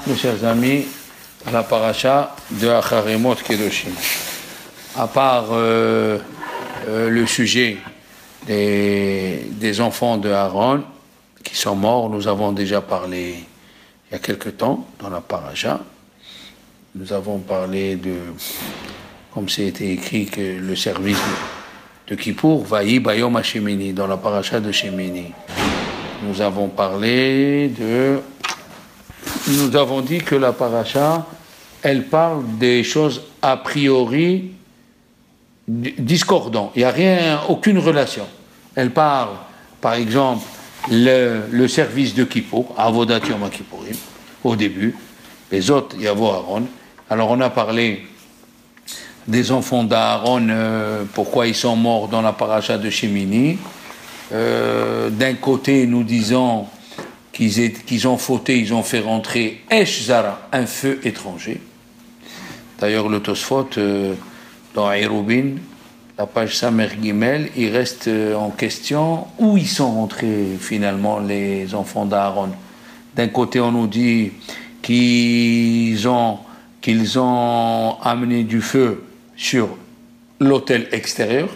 Mes chers amis, à la paracha de Acharemot Kedoshim. À part le sujet des enfants de Aaron qui sont morts, nous avons déjà parlé il y a quelque temps dans la paracha. Nous avons parlé de, comme c'était écrit, que le service de Kippour, Vayi Bayom Hashemini, dans la paracha de Shemini. Nous avons parlé de... Nous avons dit que la paracha, elle parle des choses a priori discordantes. Il n'y a rien, aucune relation. Elle parle, par exemple, le service de Kippour, Avodat Yom Kippourim, au début, les autres, Yavo Aaron. Alors on a parlé des enfants d'Aaron, pourquoi ils sont morts dans la paracha de Shemini. D'un côté, nous disons qu'ils ont fauté, ils ont fait rentrer Esh Zara, un feu étranger. D'ailleurs, le Tosfot, dans Erubin, la page Samer Gimel, il reste en question où ils sont rentrés finalement les enfants d'Aaron. D'un côté, on nous dit qu'ils ont amené du feu sur l'autel extérieur.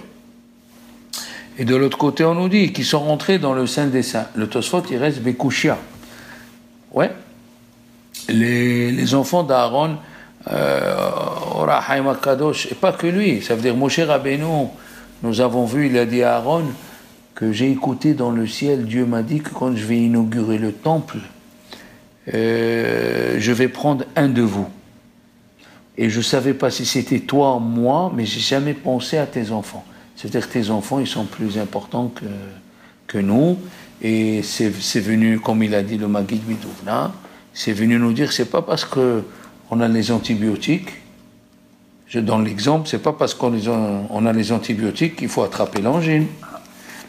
Et de l'autre côté, on nous dit qu'ils sont rentrés dans le Saint des Saints. Le Tosfot, il reste Bekouchia. Ouais. Les enfants d'Aaron, Orahaim Kadosh, et pas que lui, ça veut dire Moshe Rabbeinu, nous avons vu, il a dit à Aaron que j'ai écouté dans le ciel, Dieu m'a dit que quand je vais inaugurer le temple, je vais prendre un de vous. Et je ne savais pas si c'était toi ou moi, mais j'ai jamais pensé à tes enfants. C'est-à-dire que tes enfants, ils sont plus importants que nous. Et c'est venu, comme il a dit le Maguid Midouvna, c'est venu nous dire, c'est pas parce qu'on a les antibiotiques, je donne l'exemple, c'est pas parce qu'on a les antibiotiques qu'il faut attraper l'angine.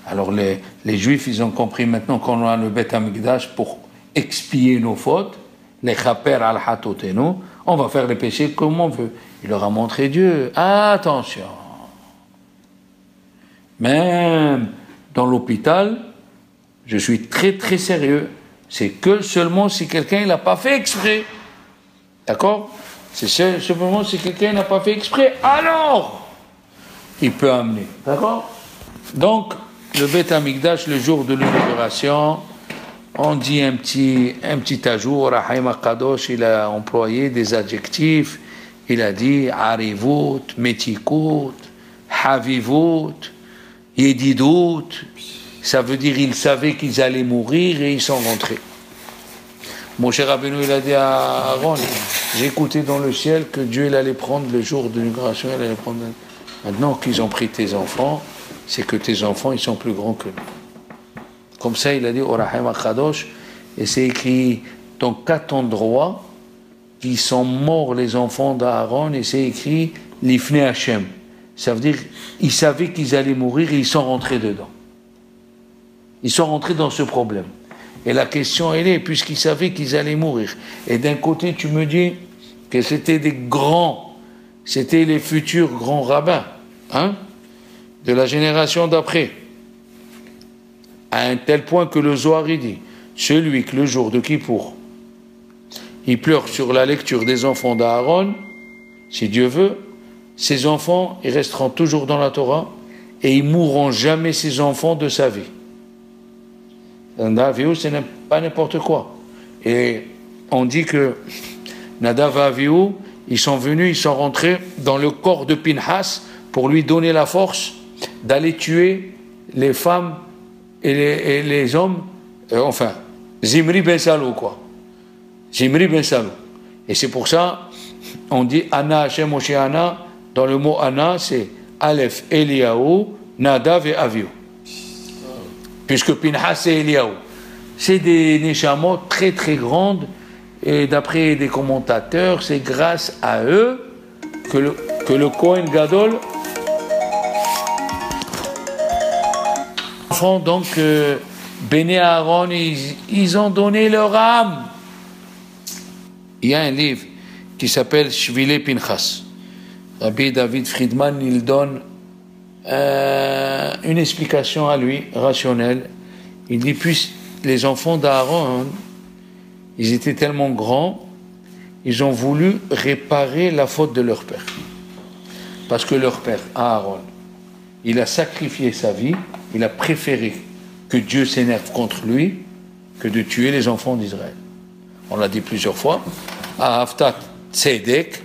Alors les Juifs, ils ont compris maintenant qu'on a le Beth Amikdash pour expier nos fautes, les chaper al hatotenu, on va faire les péchés comme on veut. Il leur a montré Dieu, attention. Même dans l'hôpital, je suis très très sérieux. C'est que seulement si quelqu'un n'a pas fait exprès. D'accord? C'est seulement si quelqu'un n'a pas fait exprès, alors il peut amener. D'accord? Donc, le Beth Amikdash, le jour de l'inauguration, on dit un petit ajout. Rahim Kadosh, il a employé des adjectifs. Il a dit Arivut, Metikut, Havivut, Yedidout, ça veut dire ils savaient qu'ils allaient mourir et ils sont rentrés. Moshe Rabbeinu, il a dit à Aaron, j'ai écouté dans le ciel que Dieu il allait prendre le jour de l'inauguration, il allait prendre. Maintenant qu'ils ont pris tes enfants, c'est que tes enfants ils sont plus grands que nous. Comme ça, il a dit Orahaim Akadosh, et c'est écrit dans 4 endroits qui sont morts les enfants d'Aaron, et c'est écrit Lifnei Hashem. Ça veut dire qu'ils savaient qu'ils allaient mourir et ils sont rentrés dedans. Ils sont rentrés dans ce problème. Et la question, elle est, puisqu'ils savaient qu'ils allaient mourir. Et d'un côté, tu me dis que c'était des grands, c'était les futurs grands rabbins, hein, de la génération d'après. À un tel point que le Zohar il dit, celui que le jour de Kippour, il pleure sur la lecture des enfants d'Aaron, si Dieu veut, ces enfants, ils resteront toujours dans la Torah et ils mourront jamais, ces enfants, de sa vie. Nadav et Avihu, ce n'est pas n'importe quoi. Et on dit que Nadav et Avihu, ils sont venus, ils sont rentrés dans le corps de Pinhas pour lui donner la force d'aller tuer les femmes et les hommes, enfin, Zimri ben Salou, quoi. Zimri ben Salou. Et c'est pour ça, on dit Ana Hashem Moshe Ana. Dans le mot Ana, c'est Aleph, Eliyahu, Nadav et Avihu. Puisque Pinhas et Eliyahu. C'est des neshamot très très grandes, et d'après des commentateurs, c'est grâce à eux que le Kohen Gadol. Donc, Béné Aaron, ils ont donné leur âme. Il y a un livre qui s'appelle Shvile Pinchas. Rabbi David Friedman, il donne une explication à lui, rationnelle. Il dit, puis les enfants d'Aaron, ils étaient tellement grands ils ont voulu réparer la faute de leur père. Parce que leur père, Aaron, il a sacrifié sa vie, il a préféré que Dieu s'énerve contre lui que de tuer les enfants d'Israël. On l'a dit plusieurs fois. Ahaftat Tzedek,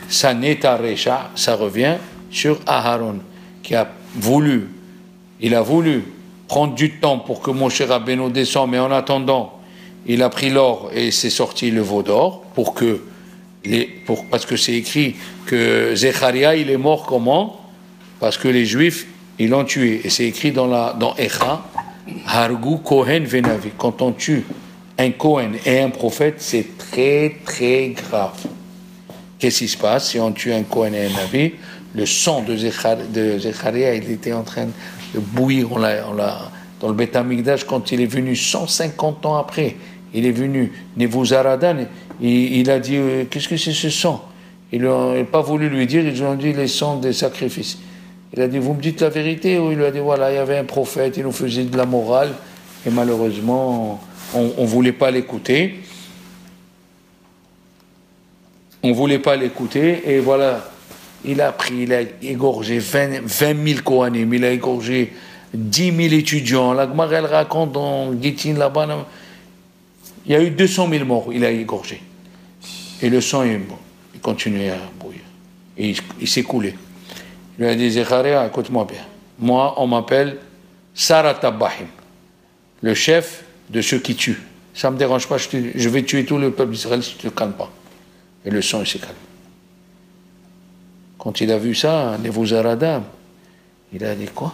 Saneta Recha, ça revient sur Aaron, qui a voulu, il a voulu prendre du temps pour que Moshe Rabbeinu descende, mais en attendant, il a pris l'or et s'est sorti le veau d'or, parce que c'est écrit que Zecharia, il est mort comment? Parce que les Juifs, ils l'ont tué. Et c'est écrit dans Echa, Hargu Kohen Venavi. Quand on tue un Kohen et un prophète, c'est très très grave. Qu'est-ce qui se passe si on tue un Kohen et un Navi? Le sang de Zecharia, il était en train de bouillir. Dans le Beth Amikdash, quand il est venu 150 ans après, il est venu Nebuzaradan, il a dit qu'est-ce que c'est ce sang? Ils n'ont pas voulu lui dire, ils ont dit les sangs des sacrifices. Il a dit vous me dites la vérité? Ou il lui a dit voilà, il y avait un prophète, il nous faisait de la morale, et malheureusement, on ne voulait pas l'écouter. On ne voulait pas l'écouter, et voilà, il a égorgé 20 000 Kohanim, il a égorgé 10 000 étudiants. La Gemara, elle raconte dans Gittin là-bas, il y a eu 200 000 morts, il a égorgé. Et le sang, il continuait à bouillir. Et il s'est coulé. Il lui a dit, Zecharia, écoute-moi bien. Moi, on m'appelle Sarat Abbahim, le chef de ceux qui tuent. Ça ne me dérange pas, je vais tuer tout le peuple d'Israël si tu ne te calmes pas. Et le sang, il s'est calmé. Quand il a vu ça, Nebuzaradan, il a dit quoi?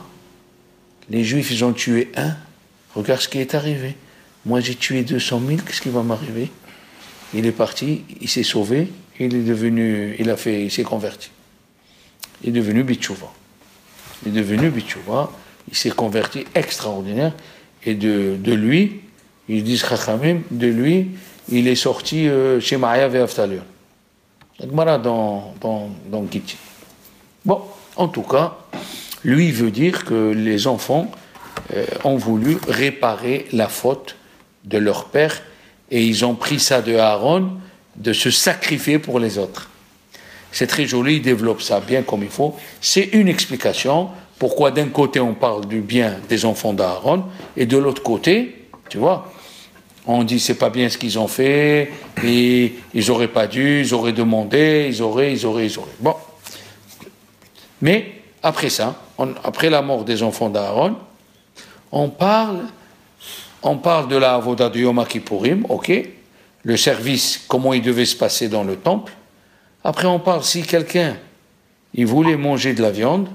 Les Juifs, ils ont tué un. Regarde ce qui est arrivé. Moi, j'ai tué 200 000, qu'est-ce qui va m'arriver? Il est parti, il s'est sauvé, il s'est converti. Il est devenu Bitchouva. Il s'est converti extraordinaire. Et de lui, ils disent Chachamim, de lui, il est sorti chez Ma'aya et Avtalion. Gemara dans Gittin. Bon, en tout cas, lui veut dire que les enfants ont voulu réparer la faute de leur père et ils ont pris ça de Aaron de se sacrifier pour les autres. C'est très joli, il développe ça bien comme il faut. C'est une explication pourquoi d'un côté on parle du bien des enfants d'Aaron et de l'autre côté, tu vois, on dit c'est pas bien ce qu'ils ont fait et ils auraient pas dû, ils auraient demandé, ils auraient. Bon. Mais après ça, après la mort des enfants d'Aaron, on parle de la Avoda de Yom Kippourim, ok, le service, comment il devait se passer dans le temple. Après on parle si quelqu'un, il voulait manger de la viande,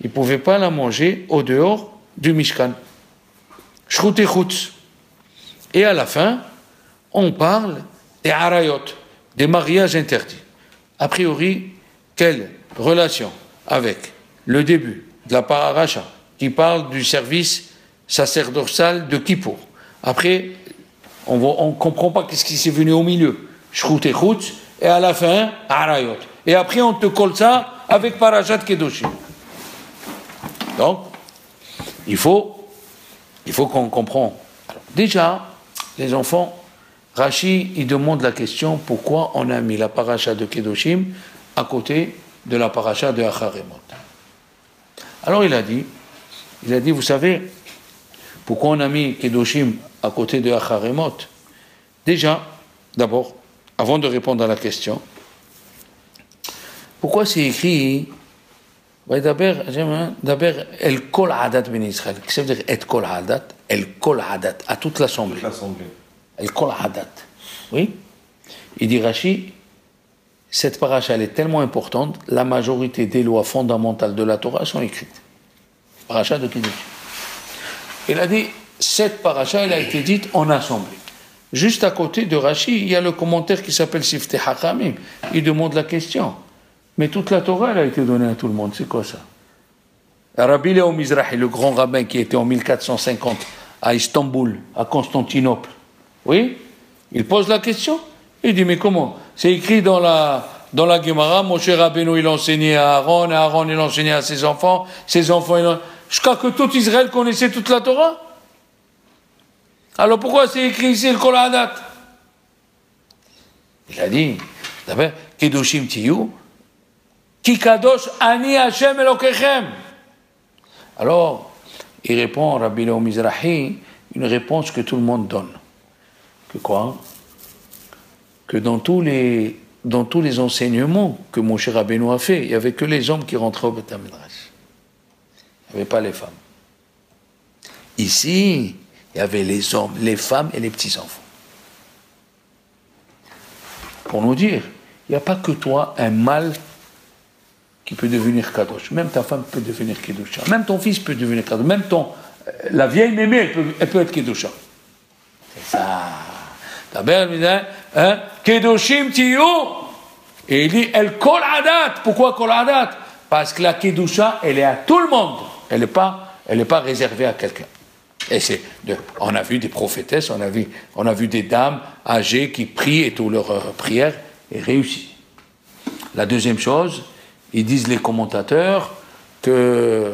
il ne pouvait pas la manger au dehors du Mishkan. Shchut et chutz. Et à la fin, on parle des harayot, des mariages interdits. A priori, quelle relation avec le début de la paracha qui parle du service sacerdotal de Kippour. Après, on ne comprend pas qu'est-ce qui s'est venu au milieu. Shchut et chutz, et à la fin, harayot. Et après, on te colle ça avec parashat kedoshim. Donc, il faut qu'on comprenne. Déjà, les enfants, Rashi, il demande la question pourquoi on a mis la paracha de Kedoshim à côté de la paracha de Acharemot. Alors il a dit, vous savez, pourquoi on a mis Kedoshim à côté de Acharemot? Déjà, d'abord, avant de répondre à la question, pourquoi c'est écrit d'abord, El Kol Hadat Ben Israël. Qu'est-ce que ça veut dire Et Kol Hadat? El Kol Hadat, à toute l'assemblée. El Kol Hadat. Oui. Il dit Rashi, cette paracha, elle est tellement importante, la majorité des lois fondamentales de la Torah sont écrites. Paracha de Kiddush. Il a dit, cette paracha, elle a été dite en assemblée. Juste à côté de Rashi, il y a le commentaire qui s'appelle Siftei Hachamim. Il demande la question. Mais toute la Torah, elle a été donnée à tout le monde. C'est quoi ça? Rabbi Léo Mizrahi, le grand rabbin qui était en 1450 à Istanbul, à Constantinople, oui, il pose la question. Il dit, mais comment? C'est écrit dans la Gemara, Moshe Rabbeinu, il enseignait à Aaron, et Aaron, il enseignait à ses enfants, jusqu'à que tout Israël connaissait toute la Torah. Alors pourquoi c'est écrit ici le Kol Hadat? Il a dit, D'abord, Kedoshim Tiyu, Ki Kadosh Ani Hashem Elokechem. Alors, il répond, Rabbi Léo Mizrahi, une réponse que tout le monde donne. Que quoi? Que dans tous les enseignements que Moshe Rabbeinu a fait, il n'y avait que les hommes qui rentraient au Beth Midrash. Il n'y avait pas les femmes. Ici, il y avait les hommes, les femmes et les petits-enfants. Pour nous dire, il n'y a pas que toi, un mâle, qui peut devenir Kadosh. Même ta femme peut devenir Kedusha. Même ton fils peut devenir Kadosh. Même la vieille mémé, elle peut être Kedusha. C'est ça. D'abord, il dit, Kedoshim Tiyu. Et il dit, El Kol Adat. Pourquoi Kol Adat? Parce que la Kedusha, elle est à tout le monde. Elle n'est pas réservée à quelqu'un. Et on a vu des prophétesses, on a vu des dames âgées qui prient et toutes leurs prières et réussissent. La deuxième chose, ils disent les commentateurs que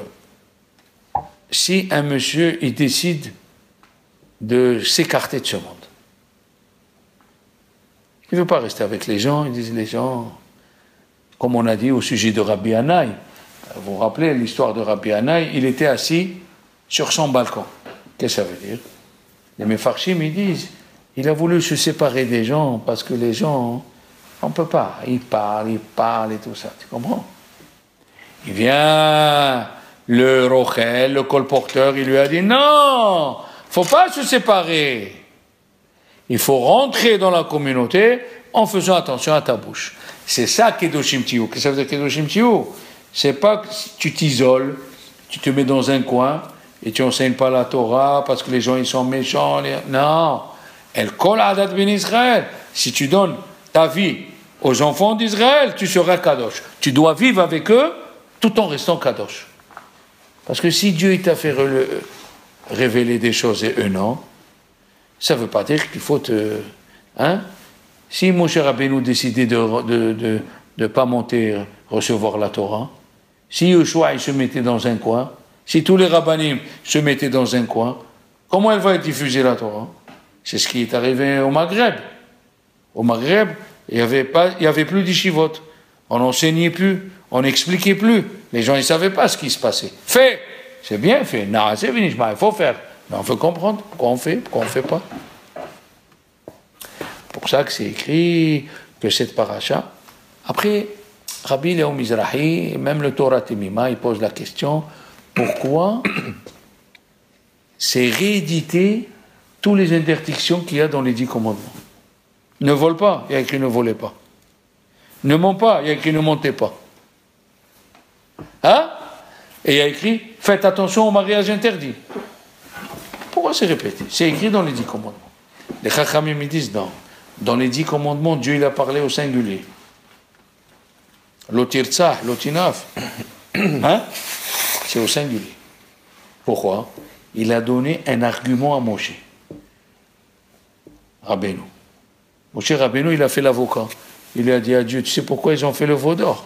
si un monsieur il décide de s'écarter de ce monde, il ne veut pas rester avec les gens, ils disent les gens, comme on a dit au sujet de Rabbi Anaï, vous vous rappelez l'histoire de Rabbi Anaï, il était assis sur son balcon. Qu'est-ce que ça veut dire? Les Mefarshim, ils disent, il a voulu se séparer des gens parce que les gens, on ne peut pas. Ils parlent et tout ça. Tu comprends? Il vient, le Rochel, le colporteur, il lui a dit, non, il ne faut pas se séparer. Il faut rentrer dans la communauté en faisant attention à ta bouche. C'est ça Kedoshim Tiyu. Qu'est-ce que ça veut dire Kedoshim Tiyu? C'est pas que tu t'isoles, tu te mets dans un coin et tu n'enseignes pas la Torah parce que les gens ils sont méchants. Non. El Kol Adat Ben Israël. Si tu donnes ta vie aux enfants d'Israël, tu seras Kadosh. Tu dois vivre avec eux tout en restant Kadosh. Parce que si Dieu t'a fait révéler des choses et eux non, ça ne veut pas dire qu'il faut te... Si Moshe Rabbeinu décidait de ne pas monter recevoir la Torah, si Yoshua il se mettait dans un coin, si tous les rabbanim se mettaient dans un coin, comment elle va être diffusée la Torah? C'est ce qui est arrivé au Maghreb. Au Maghreb, il n'y avait plus d'ishivot. On n'enseignait plus, on n'expliquait plus. Les gens ne savaient pas ce qui se passait. Fais! C'est bien fait. Non, c'est fini, il faut faire. Mais on veut comprendre pourquoi on fait, pourquoi on ne fait pas. C'est pour ça que c'est écrit que cette paracha. Après, Rabbi Léo Mizrahi, même le Torah Temima, il pose la question pourquoi c'est réédité toutes les interdictions qu'il y a dans les 10 commandements. Ne vole pas, il y a écrit ne volez pas. Ne ment pas, il y a écrit ne mentez pas. Et il y a écrit faites attention au mariage interdit. Pourquoi c'est répété? C'est écrit dans les 10 commandements. Les Chachamim me disent non. Dans les 10 commandements, Dieu il a parlé au singulier. Lotirtsa, lotinaf. C'est au singulier. Pourquoi? Il a donné un argument à Moshe Rabbeinu. Moshe Rabbeinu, il a fait l'avocat. Il a dit à Dieu, tu sais pourquoi ils ont fait le veau d'or?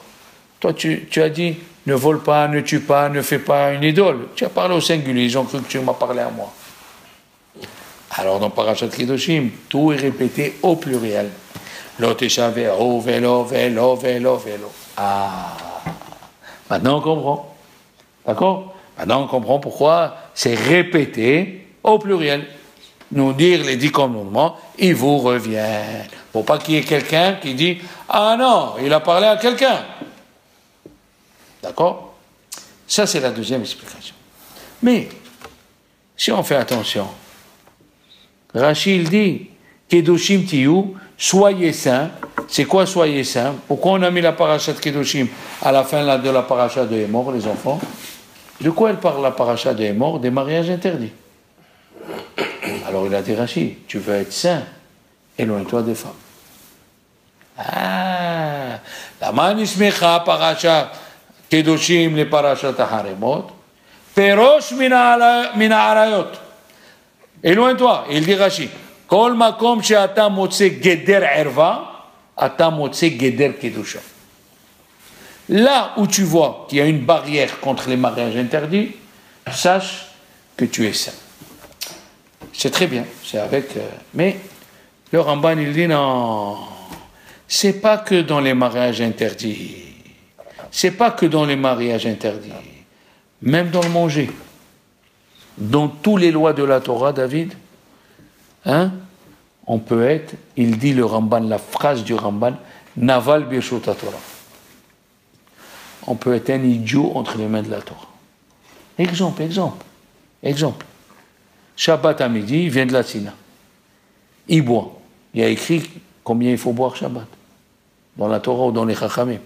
Toi, tu as dit, ne vole pas, ne tue pas, ne fais pas une idole. Tu as parlé au singulier, ils ont cru que tu m'as parlé à moi. Alors, dans Parashat Kedoshim, tout est répété au pluriel. L'oteshavero, vélo, vélo, vélo, vélo. Maintenant on comprend. D'accord? Maintenant on comprend pourquoi c'est répété au pluriel. Nous dire les 10 commandements, ils vous reviennent. Pour pas qu'il y ait quelqu'un qui dit ah non, il a parlé à quelqu'un. D'accord? Ça c'est la deuxième explication. Mais si on fait attention, Rachid dit Kedoshim Tiyu, soyez saints. C'est quoi soyez saints? Pourquoi on a mis la paracha de Kedoshim à la fin de la paracha de Hémor, les enfants? De quoi elle parle la paracha de Hémor? Des mariages interdits. Alors il a dit Rachid, tu veux être saint, éloigne-toi des femmes. La manismecha paracha Kedoshim le paracha taharemot, perosh mina arayot. Éloigne-toi. Il dit Rachid, kol makom she'ata motze geder erva, ata motze geder kedusha. Là où tu vois qu'il y a une barrière contre les mariages interdits, sache que tu es saint. C'est très bien, c'est avec... mais le Ramban, il dit non, c'est pas que dans les mariages interdits. C'est pas que dans les mariages interdits. Même dans le manger. Dans toutes les lois de la Torah, David, hein, on peut être, il dit le Ramban, la phrase du Ramban, Naval Birshut Torah. On peut être un idiot entre les mains de la Torah. Exemple. Shabbat à midi, il vient de la Sina. Il boit. Il y a écrit combien il faut boire Shabbat. Dans la Torah ou dans les Chachamim.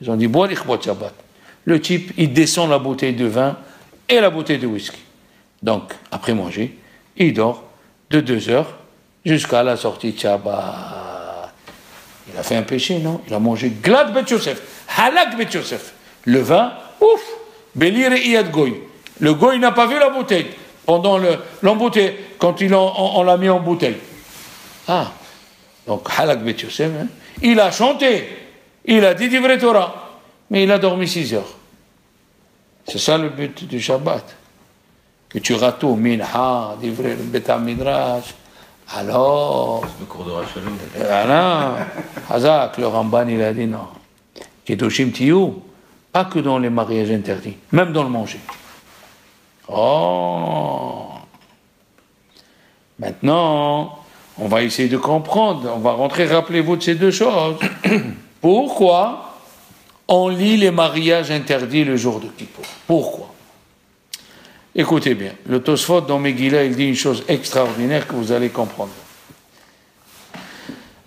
Ils ont dit, bois les Shabbat. Le type, il descend la bouteille de vin et la bouteille de whisky. Donc, après manger, il dort de 2 heures jusqu'à la sortie de Shabbat. Il a fait un péché, non? Il a mangé glad bet Yosef, halak bet Yosef. Le vin, ouf, belir et iyad goy. Le goy n'a pas vu la bouteille pendant l'embouteille, quand on l'a mis en bouteille. Ah, donc halak bet Yosef, hein? Il a chanté, il a dit divrei Torah, mais il a dormi 6 heures. C'est ça le but du Shabbat. Que tu rato, minha, divrei beta midrash. Alors, le cours de Rachalou. Voilà, Hazak, le Ramban, il a dit non. Kedoshim tiyou, pas que dans les mariages interdits, même dans le manger. Oh, maintenant, on va essayer de comprendre, on va rentrer, rappelez-vous de ces 2 choses. Pourquoi on lit les mariages interdits le jour de Kippour? Pourquoi? Écoutez bien, le Tosfot dans Megillah, il dit une chose extraordinaire que vous allez comprendre.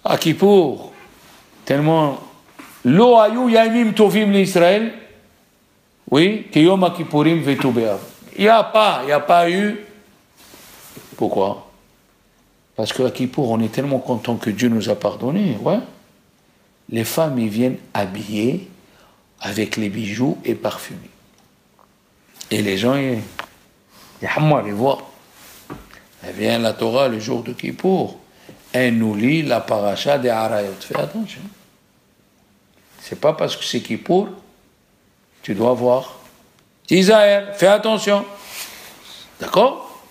À Kippour, tellement Lo hayu yamim tovim l'Israël, oui, que yom Kippourim vetu be'av. Il n'y a pas eu. Pourquoi? Parce qu'à Kippour, on est tellement content que Dieu nous a pardonné, ouais. Les femmes, ils viennent habillées avec les bijoux et parfumés. Et les gens, ils voient. Elle vient la Torah le jour de Kippour. Elle nous lit la paracha des Harayot. Fais attention. C'est pas parce que c'est Kippour, tu dois voir. Israël, fais attention. D'accord?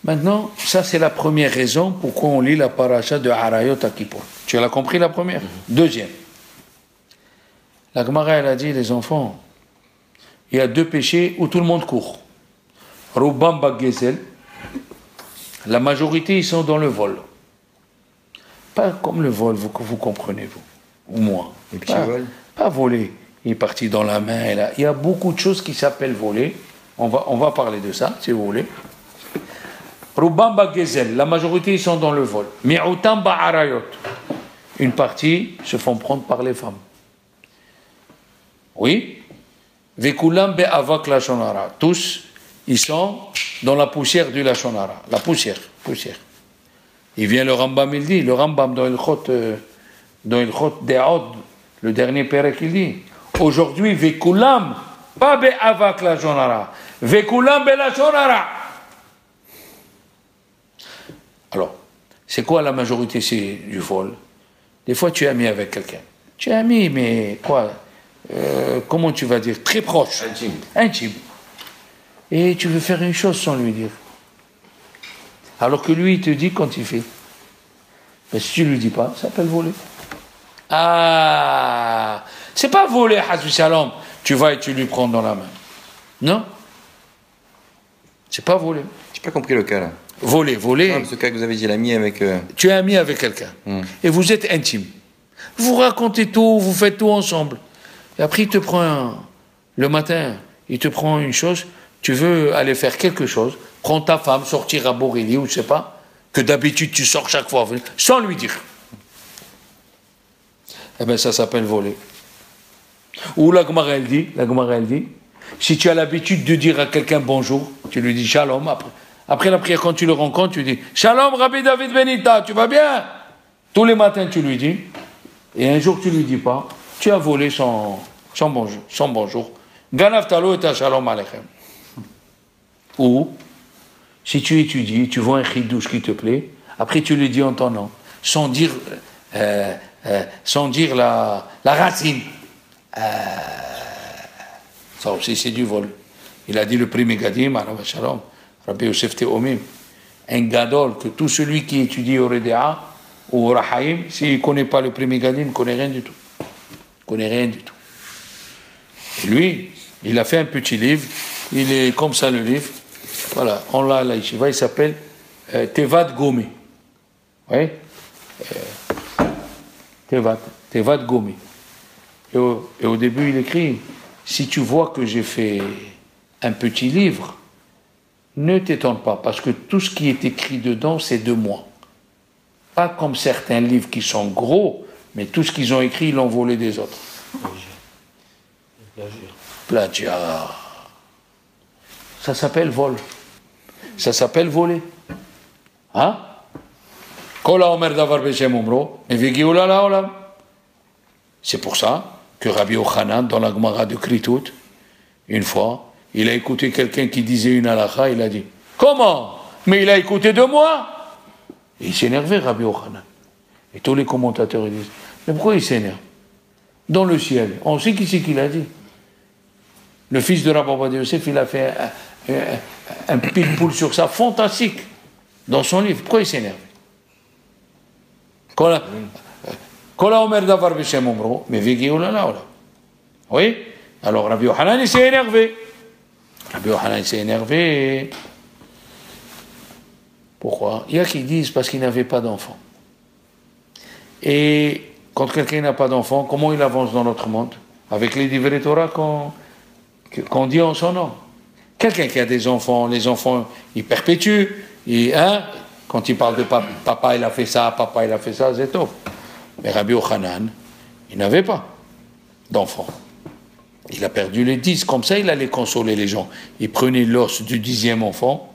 Maintenant, ça c'est la première raison pourquoi on lit la paracha de Harayot à Kippour. Tu l'as compris la première? Deuxième. La Gemara, elle a dit, les enfants, il y a 2 péchés où tout le monde court. Rubam Bagezel, la majorité, ils sont dans le vol. Pas comme le vol, vous comprenez, vous, ou moi. Les petits vols. Pas voler. Il est parti dans la main. Là. Il y a beaucoup de choses qui s'appellent voler. On va parler de ça, si vous voulez. Rubam Bagezel, la majorité, ils sont dans le vol. Mi'utam Ba'arayot. Une partie se font prendre par les femmes. Oui. Vekulam be'avak lashonara. Tous, ils sont dans la poussière du lashonara. La poussière. Il vient le Rambam, il dit, le Rambam dans Ilchot De'od, le dernier père qu'il dit, aujourd'hui, Vekulam, pas be'avak lashonara, Vekulam be'lashonara. Alors, c'est quoi la majorité? C'est du vol. Des fois, tu es ami avec quelqu'un. Tu es ami, mais quoi? Comment tu vas dire? Très proche. Intime. Et tu veux faire une chose sans lui dire. Alors que lui, il te dit quand il fait. Mais si tu ne lui dis pas, ça s'appelle voler. Ah, c'est pas voler, Hasbi Shalom. Tu vas et tu lui prends dans la main. Non. C'est pas voler. J'ai pas compris le cas là. Voler. Non, ce cas que vous avez dit, l'ami avec. Tu es ami avec quelqu'un. Et vous êtes intime. Vous racontez tout, vous faites tout ensemble. Et après, il te prend le matin, il te prend une chose, tu veux aller faire quelque chose, prends ta femme, sortir à Borély ou je sais pas, que d'habitude tu sors chaque fois, sans lui dire. Eh bien, ça s'appelle voler. Ou la Gemara elle dit, si tu as l'habitude de dire à quelqu'un bonjour, tu lui dis shalom, après la prière, quand tu le rencontres, tu dis shalom Rabbi David Benita, tu vas bien? Tous les matins, tu lui dis, et un jour, tu lui dis pas, tu as volé son bonjour. Ganav talo et shalom alechem. Ou, si tu étudies, tu vois un chidouche qui te plaît, après tu lui dis en ton nom, sans dire la racine. Ça aussi, c'est du vol. Il a dit le premier Gadim, Rabbi Yosef Teomim, un gadol, que tout celui qui étudie au Redéa, ou Rahaim, s'il ne connaît pas le Pri Megadim, il ne connaît rien du tout. Il ne connaît rien du tout. Et lui, il a fait un petit livre, il est comme ça le livre, voilà, on l'a à la yeshiva, il s'appelle Tevat Gomi. Oui, Tevat Gomi. Et au début, il écrit, si tu vois que j'ai fait un petit livre, ne t'étonne pas, parce que tout ce qui est écrit dedans, c'est de moi. Pas comme certains livres qui sont gros, mais tout ce qu'ils ont écrit, ils l'ont volé des autres. Plagiat. Ça s'appelle vol. Ça s'appelle voler. Hein? C'est pour ça que Rabbi Yochanan, dans la Gemara de Kritout, une fois, il a écouté quelqu'un qui disait une halakha, il a dit « Comment? Mais il a écouté de moi !» Et il s'énervait, Rabbi Yochanan. Et tous les commentateurs ils disent « Mais pourquoi il s'énerve? Dans le ciel, on sait qui c'est qui l'a dit. Le fils de Rabbi Ovadia Yosef, il a fait un pile-poule sur ça, fantastique, dans son livre. Pourquoi il s'énerve? Oui? Alors Rabbi Yochanan, il s'est énervé. Rabbi Yochanan s'est énervé. Pourquoi? Il y a qui disent parce qu'il n'avait pas d'enfant. Et quand quelqu'un n'a pas d'enfant, comment il avance dans notre monde? Avec les divrei Torah qu'on dit en son nom. Quelqu'un qui a des enfants, les enfants, ils perpétuent. Quand il parle de papa, il a fait ça, c'est tout. Mais Rabbi Yochanan, il n'avait pas d'enfant. Il a perdu les 10, comme ça il allait consoler les gens. Il prenait l'os du 10e enfant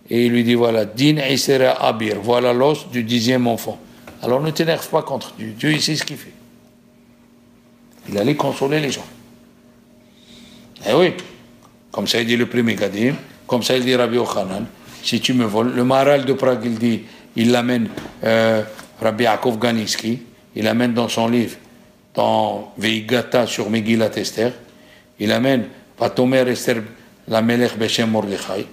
et il lui dit voilà, Din Isera Abir, voilà l'os du 10e enfant. Alors ne t'énerve pas contre Dieu, Dieu il sait ce qu'il fait. Il allait consoler les gens. Eh oui, comme ça il dit le Pri Megadim, comme ça il dit Rabbi Yochanan, si tu me voles, le Maharal de Prague il dit, il l'amène Rabbi Yaakov Ganiski, il l'amène dans son livre, dans Veigata sur Megillat Esther, il amène Vatomer Esther la Melech Beshem Mordechai,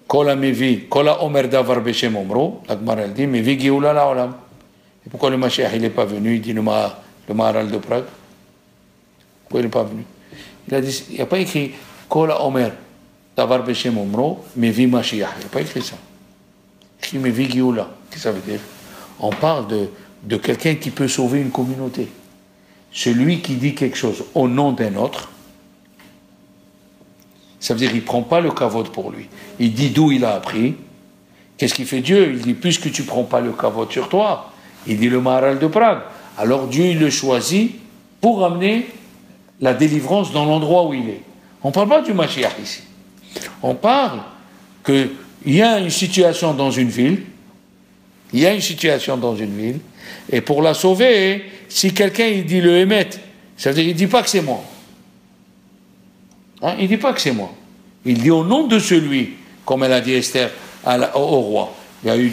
Kola Mevi, Kola Omer Davar Beshem Omro, la Gemara elle dit, Mevi Geoula la Olam. Et pourquoi le Mashiach il n'est pas venu? Il dit le Maharal de Prague. Pourquoi il n'est pas venu? Il a dit, il n'y a pas écrit Kola Omer Davar Beshem Omro, Mevi Mashiach. Il n'y a pas écrit ça. Il écrit Mevi Geoula. Qu'est-ce que ça veut dire? On parle de quelqu'un qui peut sauver une communauté. Celui qui dit quelque chose au nom d'un autre, ça veut dire qu'il ne prend pas le kavod pour lui. Il dit d'où il a appris. Qu'est-ce qu'il fait Dieu? Il dit, puisque tu ne prends pas le kavod sur toi, il dit le Maharal de Prague, alors Dieu il le choisit pour amener la délivrance dans l'endroit où il est. On ne parle pas du Mashiach ici. On parle qu'il y a une situation dans une ville, et pour la sauver, si quelqu'un il dit le Hémet, ça veut dire qu'il ne dit pas que c'est moi. Il ne dit pas que c'est moi. Il dit au nom de celui, comme elle a dit Esther au roi. Il y a eu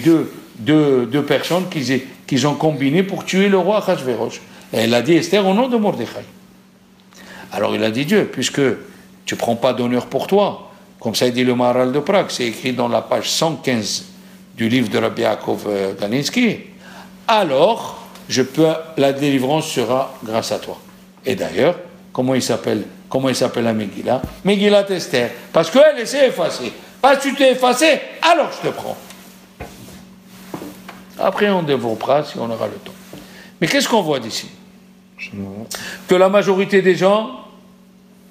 deux personnes qui ont combiné pour tuer le roi Achashverosh. Et elle a dit Esther au nom de Mordechai. Alors il a dit Dieu, puisque tu ne prends pas d'honneur pour toi, comme ça il dit le Maharal de Prague, c'est écrit dans la page 115 du livre de Rabbi Yaakov Ganiski, alors la délivrance sera grâce à toi. Et d'ailleurs, comment il s'appelle la Megillah? Megillat Esther. Parce qu'elle s'est effacée. Parce que tu t'es effacé, alors je te prends. Après on développera si on aura le temps. Mais qu'est-ce qu'on voit d'ici? Que la majorité des gens,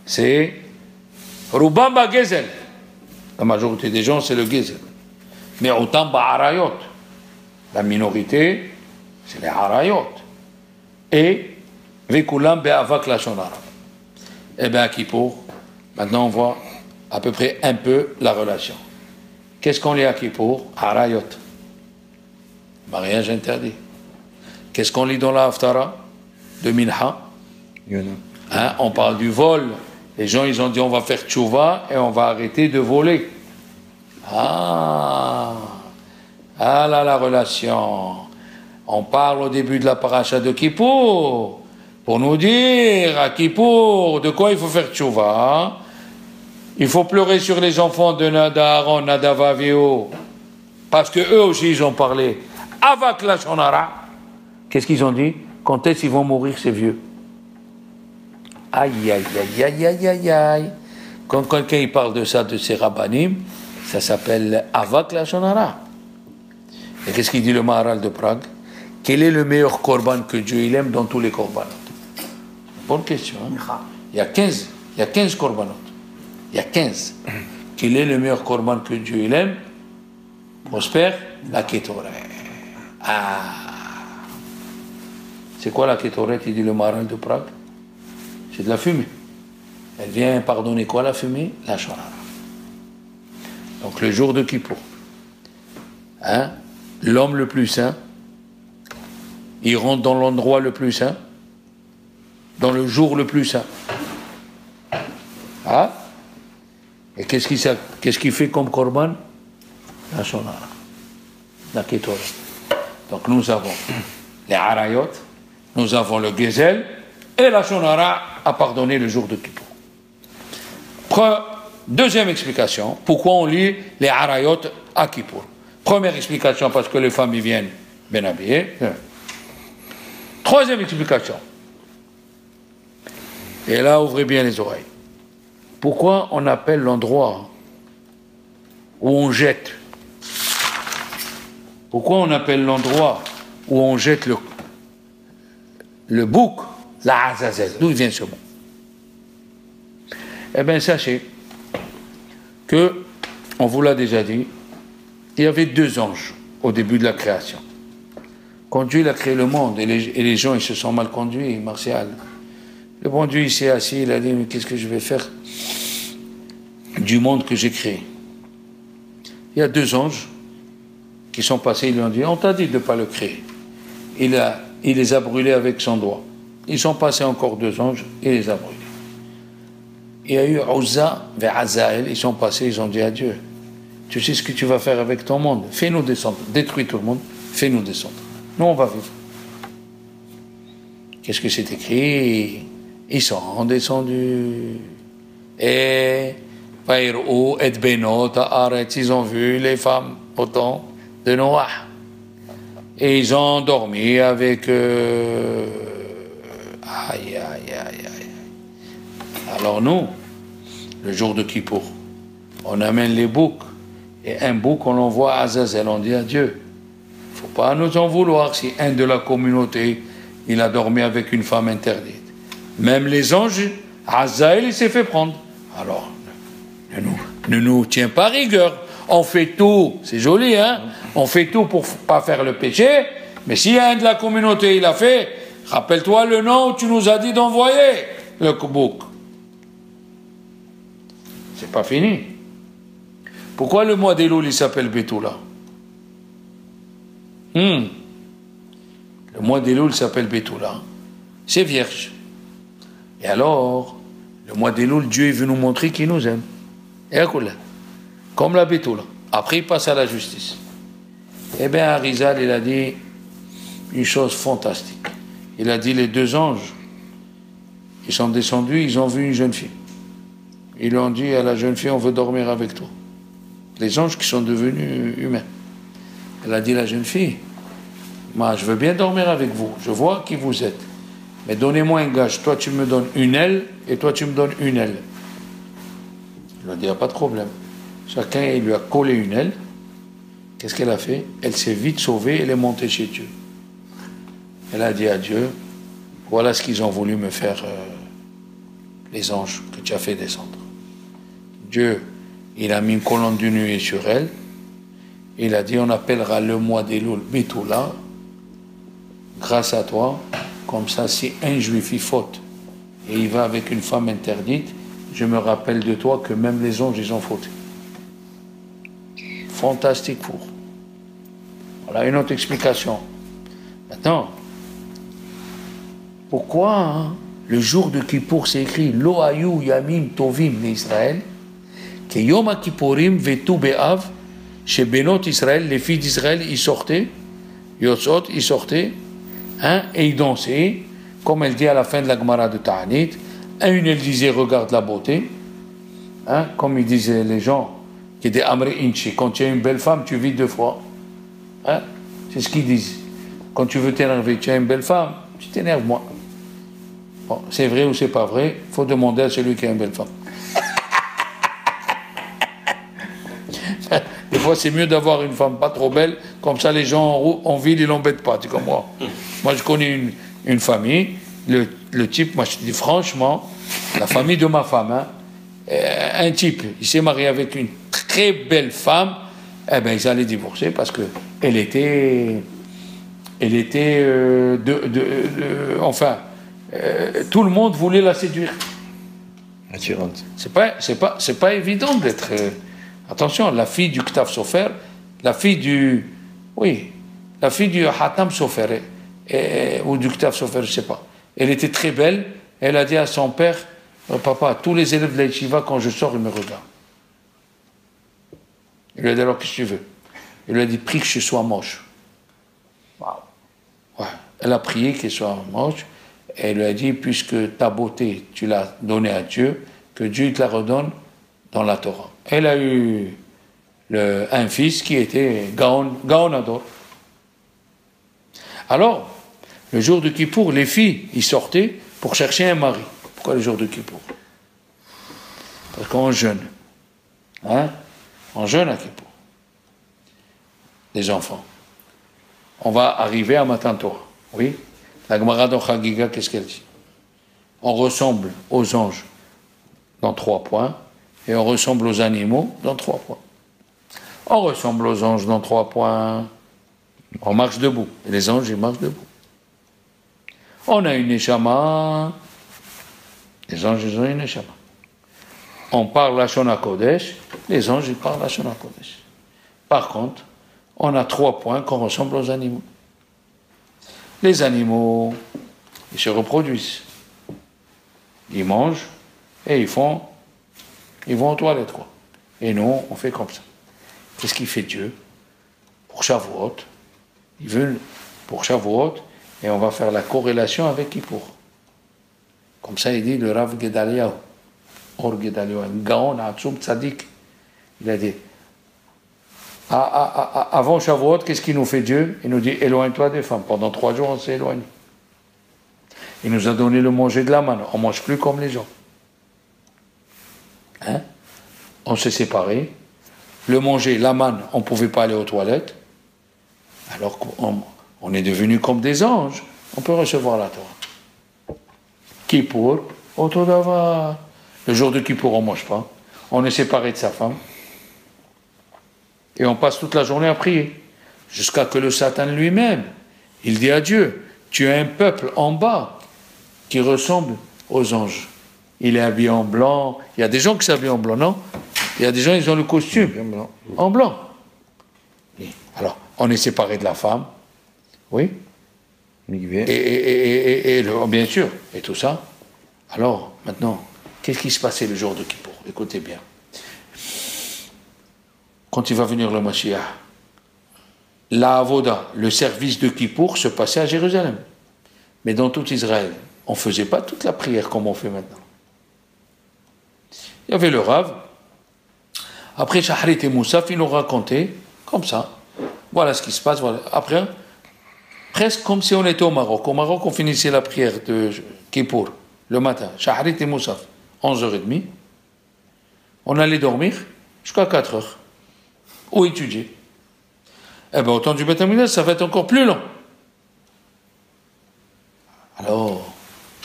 c'est Rubamba Gezel. La majorité des gens, c'est le Gezel. Mais autant Harayot. La minorité, c'est les Harayot. Et Vekulam Be'avak Lashon Hara. Eh bien, à Kippour, maintenant on voit à peu près un peu la relation. Qu'est-ce qu'on lit à Kippour? Harayot. Mariage interdit. Qu'est-ce qu'on lit dans la Haftara de Minha? On parle du vol. Les gens, ils ont dit on va faire tchouva et on va arrêter de voler. Là, la relation. On parle au début de la paracha de Kippour pour nous dire à Kippour de quoi il faut faire tchouva. Il faut pleurer sur les enfants d'Aaron, Nadav, Avihu, parce que eux aussi ils ont parlé. Avak Lashon Hara, Qu'est-ce qu'ils ont dit? Quand est-ce qu'ils vont mourir, ces vieux? Aïe, aïe, aïe, aïe, aïe, aïe, aïe. Quand quelqu'un il parle de ça, de ces rabbanim, ça s'appelle Avak Lashon Hara. Et qu'est-ce qu'il dit le Maharal de Prague? Quel est le meilleur korban que Dieu il aime dans tous les korbanot? Bonne question. Hein? Il y a 15 korbanot. Il y a 15. Quel est le meilleur korban que Dieu il aime? Prospère, la Kétoret. Ah. C'est quoi la Kétoret? Il dit le Maharal de Prague. C'est de la fumée. Elle vient pardonner quoi, la fumée? La Shon Hara. Donc le jour de Kippour, hein, l'homme le plus saint, il rentre dans l'endroit le plus saint, dans le jour le plus saint. Ah, et qu'est-ce qu'il fait comme korban? La Shon Hara, la Kétoret. Donc nous avons les Harayot, nous avons le Gezel, et la Shon Hara a pardonné le jour de Kippour. Deuxième explication, pourquoi on lit les Harayot à Kippour. Première explication, parce que les femmes y viennent bien habillées. Troisième explication, et là ouvrez bien les oreilles. Pourquoi on appelle l'endroit où on jette, pourquoi on appelle l'endroit où on jette le bouc, la Azazel? D'où vient ce mot? Eh bien, sachez que, on vous l'a déjà dit, il y avait 2 anges au début de la création. Quand Dieu a créé le monde et les gens ils se sont mal conduits, Martial, le bon Dieu il s'est assis, il a dit, mais qu'est-ce que je vais faire du monde que j'ai créé? Il y a 2 anges qui sont passés, ils lui ont dit, on t'a dit de ne pas le créer. Il les a brûlés avec son doigt. Ils sont passés encore 2 anges, il les a brûlés. Il y a eu Uzza vers Azaël, ils sont passés, ils ont dit à Dieu, tu sais ce que tu vas faire avec ton monde, fais-nous descendre, détruis tout le monde, fais-nous descendre. Nous on va vivre. Qu'est-ce que c'est écrit? Ils sont descendus. Et Vaïrou et Benot, ils ont vu les femmes au temps de Noah. Et ils ont dormi avec aïe, aïe, aïe, aïe. Alors nous, le jour de Kippour, on amène les boucs, et un bouc, on l'envoie à Azazel, on dit à Dieu, il ne faut pas nous en vouloir si un de la communauté, il a dormi avec une femme interdite. Même les anges, Azazel, il s'est fait prendre. Alors, ne nous tient pas rigueur. On fait tout, c'est joli, hein? On fait tout pour ne pas faire le péché, mais si un de la communauté, il a fait, rappelle-toi le nom où tu nous as dit d'envoyer le bouc. C'est pas fini. Pourquoi le mois d'Elul il s'appelle Betula? Le mois d'Elul s'appelle Betula. C'est vierge. Et alors, le mois d'Elul, Dieu veut nous montrer qu'il nous aime. Et à quoi là? Comme la Betula. Après, il passe à la justice. Eh bien, Arizal, il a dit une chose fantastique. Il a dit les 2 anges, ils sont descendus, ils ont vu une jeune fille. Ils lui ont dit à la jeune fille, on veut dormir avec toi. Les anges qui sont devenus humains. Elle a dit à la jeune fille, moi je veux bien dormir avec vous, je vois qui vous êtes, mais donnez-moi un gage, toi tu me donnes une aile et toi tu me donnes une aile. Il a dit, il n'y a pas de problème. Chacun il lui a collé une aile. Qu'est-ce qu'elle a fait? Elle s'est vite sauvée, elle est montée chez Dieu. Elle a dit à Dieu, voilà ce qu'ils ont voulu me faire les anges que tu as fait descendre. Dieu, il a mis une colonne de nuée sur elle. Il a dit, on appellera le mois d'Elul Betula, grâce à toi. Comme ça, si un juif y faute et il va avec une femme interdite, je me rappelle de toi que même les anges, ils ont fauté. Fantastique pour. Voilà une autre explication. Maintenant, pourquoi le jour de Kippour c'est écrit Lo ayu yamim tovim l'Israël, que Yom Kippourim vetu be'av, chez Benot Israël, les filles d'Israël, ils sortaient, Yotzot, ils sortaient, hein, et ils dansaient, comme elle dit à la fin de la Gemara de Ta'anit. Une, elle disait regarde la beauté, hein, comme ils disaient les gens qui étaient Amri Inchi, quand tu as une belle femme, tu vis 2 fois. Hein, c'est ce qu'ils disent. quand tu veux t'énerver, tu as une belle femme, tu t'énerves, moi. Bon, c'est vrai ou c'est pas vrai, il faut demander à celui qui a une belle femme. Des fois, c'est mieux d'avoir une femme pas trop belle, comme ça les gens en ville, ils l'embêtent pas, tu comprends. Moi, je connais une famille, le type, moi je te dis franchement, la famille de ma femme, hein, un type, il s'est marié avec une très belle femme, eh ben ils allaient divorcer parce que elle était enfin, tout le monde voulait la séduire. Attirante. C'est pas évident d'être. Attention, la fille du Ktaf Sofer, la fille du Hatam Sofer, ou du Ktaf Sofer, je sais pas. Elle était très belle. Elle a dit à son père, papa, tous les élèves de la yeshiva, quand je sors, ils me regardent. Il lui a dit, alors qu'est-ce que tu veux? Il lui a dit, prie que je sois moche. Waouh. Ouais. Elle a prié qu'elle soit moche. Et elle lui a dit, puisque ta beauté, tu l'as donnée à Dieu, que Dieu te la redonne dans la Torah. Elle a eu un fils qui était Gaonador. Alors, le jour de Kippour, les filles, ils sortaient pour chercher un mari. Pourquoi le jour de Kippour? Parce qu'on jeûne. Hein? On jeûne à Kippour. Les enfants. On va arriver à Matan Torah. Oui? La Gemara dans Chagiga, qu'est-ce qu'elle dit? On ressemble aux anges dans 3 points et on ressemble aux animaux dans 3 points. On ressemble aux anges dans 3 points. On marche debout. Et les anges, ils marchent debout. On a une neshama. Les anges, ils ont une neshama. On parle la Shona Kodesh. Les anges, ils parlent la Shona Kodesh. Par contre, on a 3 points qu'on ressemble aux animaux. Les animaux, ils se reproduisent. Ils mangent et ils vont aux toilettes, quoi. Et nous, on fait comme ça. Qu'est-ce qu'il fait Dieu? Pour Shavuot, il veut pour Shavuot, et on va faire la corrélation avec Kippour. Comme ça, il dit le Rav Gedaliahu, Or Gedaliahu, un Gaon, Atsum Tzadik. Il a dit, avant Shavuot, qu'est-ce qu'il nous fait Dieu? Il nous dit, éloigne-toi des femmes. Pendant 3 jours, on s'est éloigné. Il nous a donné le manger de la manne. On ne mange plus comme les gens. Hein? On s'est séparés. Le manger, la manne, on ne pouvait pas aller aux toilettes. Alors qu'on est devenus comme des anges. On peut recevoir la Torah. Kippour, Otodava. Le jour de Kippour, on ne mange pas. On est séparé de sa femme. Et on passe toute la journée à prier. Jusqu'à que le Satan lui-même, il dit à Dieu, tu as un peuple en bas qui ressemble aux anges. Il est habillé en blanc. Il y a des gens qui s'habillent en blanc, non? Il y a des gens, ils ont le costume en blanc. Et alors, on est séparé de la femme. Oui. Et bien sûr. Et tout ça. Alors, maintenant, qu'est-ce qui se passait le jour de Kippour? Écoutez bien. Quand il va venir le Mashiach, la Avoda, le service de Kippour, se passait à Jérusalem. Mais dans tout Israël, on ne faisait pas toute la prière comme on fait maintenant. Il y avait le Rav. Après, Shahrit et Moussaf, ils nous racontaient comme ça. Voilà ce qui se passe. Voilà. Après, presque comme si on était au Maroc. Au Maroc, on finissait la prière de Kippour le matin. Shahrit et Moussaf, 11h30. On allait dormir jusqu'à 4h. Ou étudier. Eh bien, au temps du Beth Amikdash, ça va être encore plus long. Alors,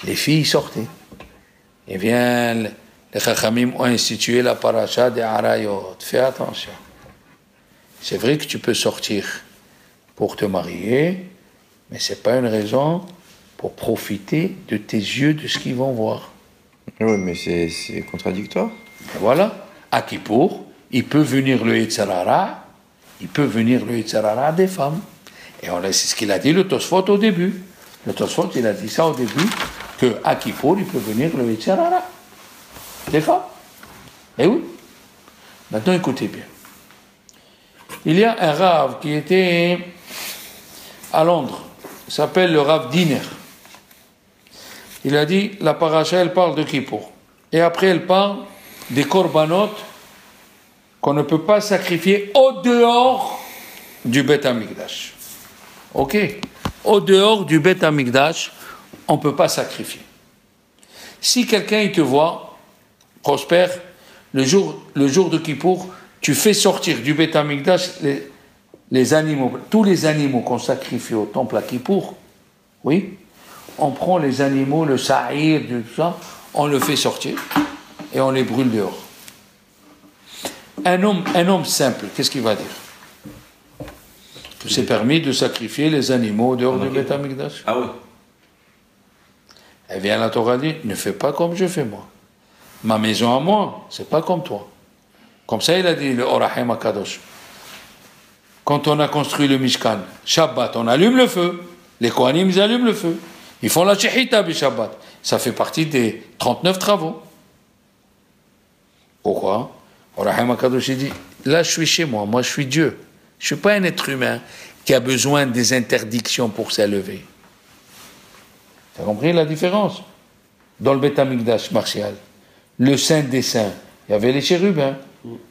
les filles sortaient. Et bien, les Chachamim ont institué la paracha des Arayot. Fais attention. C'est vrai que tu peux sortir pour te marier, mais ce n'est pas une raison pour profiter de tes yeux, de ce qu'ils vont voir. Oui, mais c'est contradictoire. Et voilà. À Kippour, il peut venir le Yetzirara, des femmes. Et c'est ce qu'il a dit le Tosfot au début. Le Tosfot, il a dit ça au début, qu'à Kippour, il peut venir le Yetzirara des femmes. Eh oui. Maintenant, écoutez bien. Il y a un Rav qui était à Londres, il s'appelle le Rav Diner. Il a dit, la paracha, elle parle de Kippour. Et après, elle parle des korbanot qu'on ne peut pas sacrifier au dehors du Beth Amikdash. Ok. au dehors du Beth Amikdash, on ne peut pas sacrifier. Si quelqu'un il te voit, prospère, le jour de Kippour, tu fais sortir du Beth Amikdash les animaux, tous les animaux qu'on sacrifie au temple à Kippour, oui, on prend les animaux, le sa'ir, tout ça, on le fait sortir et on les brûle dehors. Un homme simple, qu'est-ce qu'il va dire? Que c'est permis de sacrifier les animaux dehors du Beth Amikdash. Ah oui. Eh bien, la Torah dit, ne fais pas comme je fais moi. Ma maison à moi, c'est pas comme toi. Comme ça, il a dit le Orachem HaKadosh. Quand on a construit le Mishkan, Shabbat, on allume le feu. Les Kohanim, ils allument le feu. Ils font la Shechita bi Shabbat. Ça fait partie des 39 travaux. Pourquoi? Orachem HaKadosh, il dit, là, je suis chez moi. Moi, je suis Dieu. Je ne suis pas un être humain qui a besoin des interdictions pour s'élever. Tu as compris la différence? Dans le Beth Amikdash martial, le Saint des Saints, il y avait les chérubins.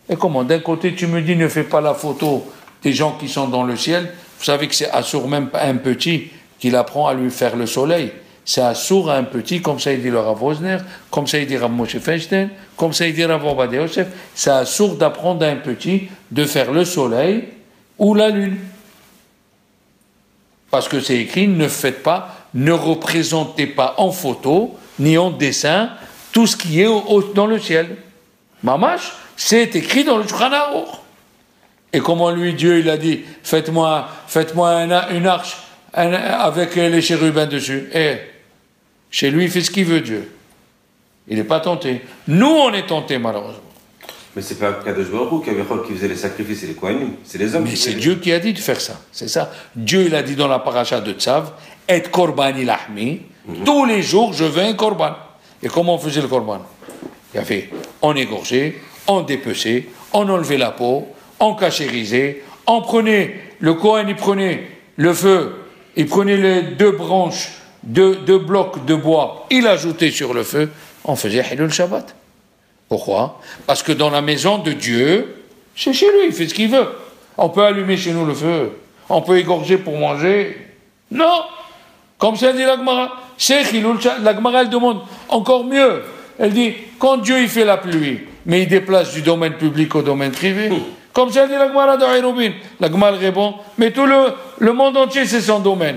Et comment? D'un côté, tu me dis, ne fais pas la photo des gens qui sont dans le ciel. Vous savez que c'est Assour, même un petit, qu'il apprend à lui faire le soleil. C'est Assour à un petit, comme ça il dit le Rav Wosner, comme ça il dit Rav Moshe Feinstein, comme ça il dit Rav Ovadia Yosef. C'est Assour d'apprendre à un petit de faire le soleil ou la lune. Parce que c'est écrit, ne faites pas, ne représentez pas en photo, ni en dessin, tout ce qui est dans le ciel. Mamash, c'est écrit dans le Shulchan Aruch. Et comment lui, Dieu, il a dit, faites-moi une arche avec les chérubins dessus. Et chez lui, il fait ce qu'il veut, Dieu. Il n'est pas tenté. Nous, on est tentés, malheureusement. Mais c'est pas Kadosh Baruch Hu qui faisait les sacrifices et les Kohanim, c'est les hommes. Mais c'est Dieu qui a dit de faire ça. C'est ça. Dieu, il a dit dans la paracha de Tzav, et korban ilahmi, tous les jours, je veux un korban. Et comment on faisait le korban? Il y avait, on égorgeait, on dépeçait, on enlevait la peau, on cachérisait, on prenait, le Kohen, il prenait le feu, il prenait les deux branches, deux blocs de bois, il ajoutait sur le feu, on faisait Hilul Shabbat. Pourquoi? Parce que dans la maison de Dieu, c'est chez lui, il fait ce qu'il veut. On peut allumer chez nous le feu, on peut égorger pour manger. Non! Comme ça dit la Gemara, c'est Hilul Shabbat. La Gemara, elle demande encore mieux. Elle dit, quand Dieu il fait la pluie, mais il déplace du domaine public au domaine privé, comme ça dit la Gemara de Haïroubin. La Gemara répond, mais tout le monde entier c'est son domaine.